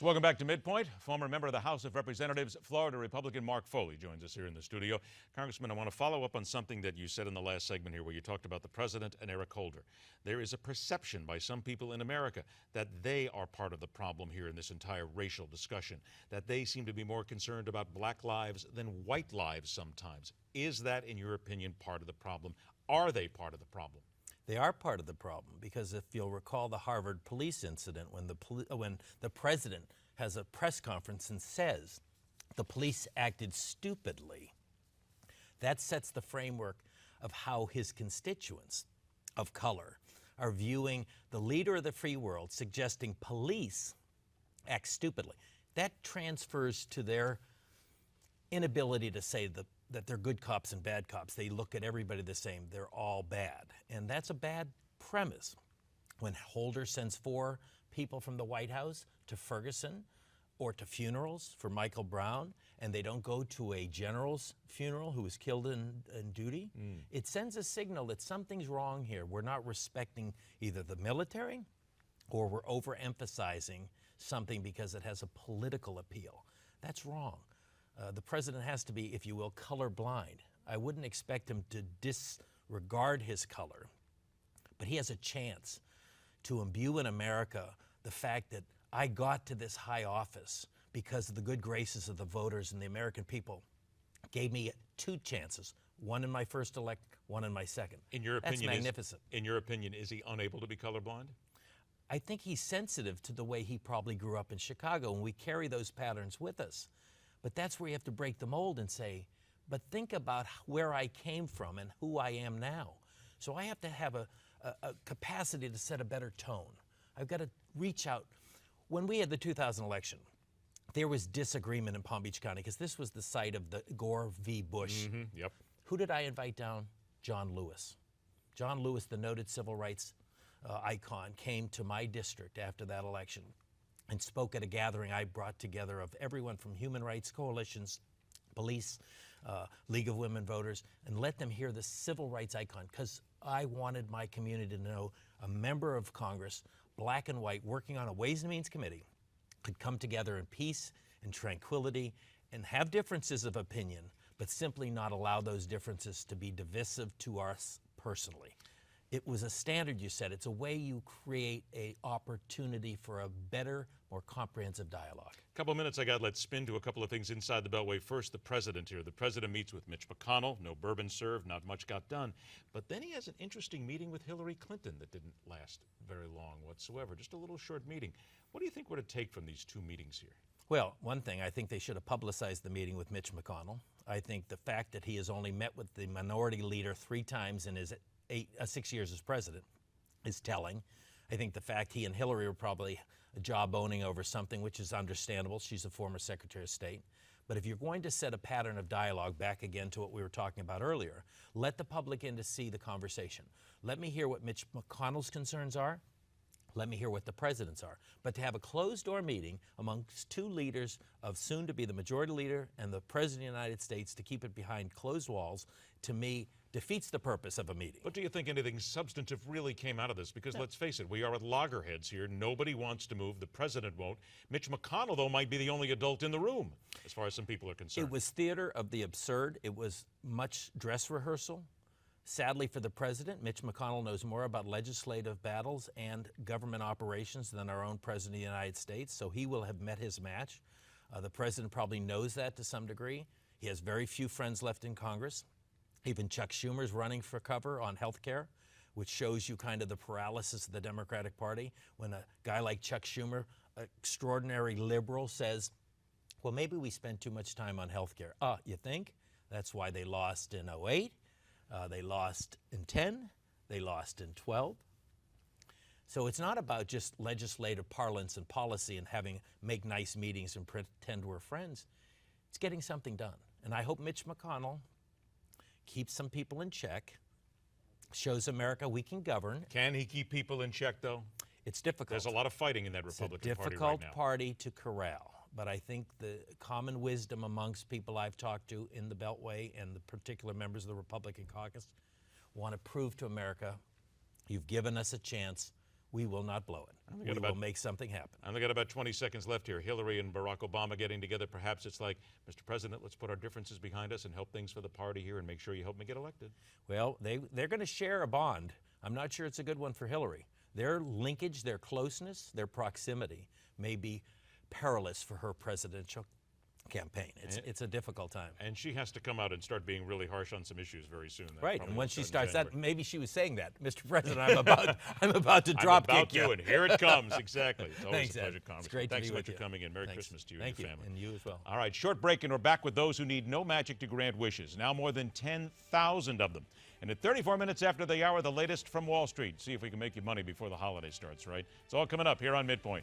So welcome back to MidPoint. Former member of the House of Representatives, Florida Republican Mark Foley joins us here in the studio. Congressman, I want to follow up on something that you said in the last segment here where you talked about the president and Eric Holder. There is a perception by some people in America that they are part of the problem here in this entire racial discussion, that they seem to be more concerned about black lives than white lives sometimes. Is that, in your opinion, part of the problem? Are they part of the problem? They are part of the problem because if you'll recall the Harvard police incident when the president has a press conference and says the police acted stupidly, that sets the framework of how his constituents of color are viewing the leader of the free world suggesting police act stupidly. That transfers to their inability to say that they're good cops and bad cops. They look at everybody the same. They're all bad. And that's a bad premise. When Holder sends 4 people from the White House to Ferguson or to funerals for Michael Brown, and they don't go to a general's funeral who was killed in duty, it sends a signal that something's wrong here. We're not respecting either the military or we're overemphasizing something because it has a political appeal. That's wrong. The president has to be, if you will, colorblind. I wouldn't expect him to disregard his color, but he has a chance to imbue in America the fact that I got to this high office because of the good graces of the voters, and the American people gave me 2 chances, one in my first elect, one in my second. In your opinion, that's magnificent. In your opinion, is he unable to be colorblind? I think he's sensitive to the way he probably grew up in Chicago, and we carry those patterns with us. But that's where you have to break the mold and say, but think about where I came from and who I am now. So I have to have a capacity to set a better tone. I've got to reach out. When we had the 2000 election, there was disagreement in Palm Beach County because this was the site of the Gore v. Bush. Yep. Who did I invite down? John Lewis. John Lewis, the noted civil rights icon, came to my district after that election and spoke at a gathering I brought together of everyone from human rights coalitions, police, League of Women Voters, and let them hear the civil rights icon because I wanted my community to know a member of Congress, black and white, working on a Ways and Means Committee could come together in peace and tranquility and have differences of opinion, but simply not allow those differences to be divisive to us personally. It was a standard you set. It's a way you create an opportunity for a better, more comprehensive dialogue. A couple of minutes I got. Let's spin to a couple of things inside the Beltway. First, the president here. The president meets with Mitch McConnell. No bourbon served. Not much got done. But then he has an interesting meeting with Hillary Clinton that didn't last very long whatsoever. Just a little short meeting. What do you think would it take from these 2 meetings here? Well, one thing, I think they should have publicized the meeting with Mitch McConnell. I think the fact that he has only met with the minority leader 3 times in his 6 years as president is telling. I think the fact he and Hillary were probably jawboning over something, which is understandable. She's a former Secretary of State. But if you're going to set a pattern of dialogue, back again to what we were talking about earlier, let the public in to see the conversation. Let me hear what Mitch McConnell's concerns are. Let me hear what the president's are. But to have a closed-door meeting amongst 2 leaders of soon to be the majority leader and the president of the United States, to keep it behind closed walls, to me, defeats the purpose of a meeting. But do you think anything substantive really came out of this? Because let's face it, we are at loggerheads here. Nobody wants to move. The president won't. Mitch McConnell, though, might be the only adult in the room, as far as some people are concerned. It was theater of the absurd. It was much dress rehearsal. Sadly for the president, Mitch McConnell knows more about legislative battles and government operations than our own president of the United States, so he will have met his match. The president probably knows that to some degree. He has very few friends left in Congress. Even Chuck Schumer's running for cover on health care, which shows you kind of the paralysis of the Democratic Party. When a guy like Chuck Schumer, extraordinary liberal, says, well, maybe we spend too much time on health care. You think? That's why they lost in 2008. They lost in 10, they lost in 12. So it's not about just legislative parlance and policy and make nice meetings and pretend we're friends. It's getting something done. And I hope Mitch McConnell keeps some people in check, shows America we can govern. Can he keep people in check, though? It's difficult. There's a lot of fighting in that Republican Party right now. It's a difficult party to corral. But I think the common wisdom amongst people I've talked to in the Beltway and the particular members of the Republican caucus want to prove to America, you've given us a chance. we will not blow it. We will make something happen. I only got about 20 seconds left here. Hillary and Barack Obama getting together. Perhaps it's like, Mr. President, let's put our differences behind us and help things for the party here and make sure you help me get elected. Well, they're going to share a bond. I'm not sure it's a good one for Hillary. Their linkage, their closeness, their proximity may be perilous for her presidential campaign. It's a difficult time. And she has to come out and start being really harsh on some issues very soon. That Right, probably and when won't she start in starts that, January. maybe she was saying that, Mr. President, I'm about to drop kick you. And here it comes, exactly. It's always Thanks, a pleasure, Ed. Congressman. It's great to Thanks be so much with for you. coming in. Merry Thanks. Christmas to you Thank and your you, family. and you as well. All right, short break, and we're back with those who need no magic to grant wishes. Now more than 10,000 of them. And at 34 minutes after the hour, the latest from Wall Street. See if we can make you money before the holiday starts, right? It's all coming up here on MidPoint.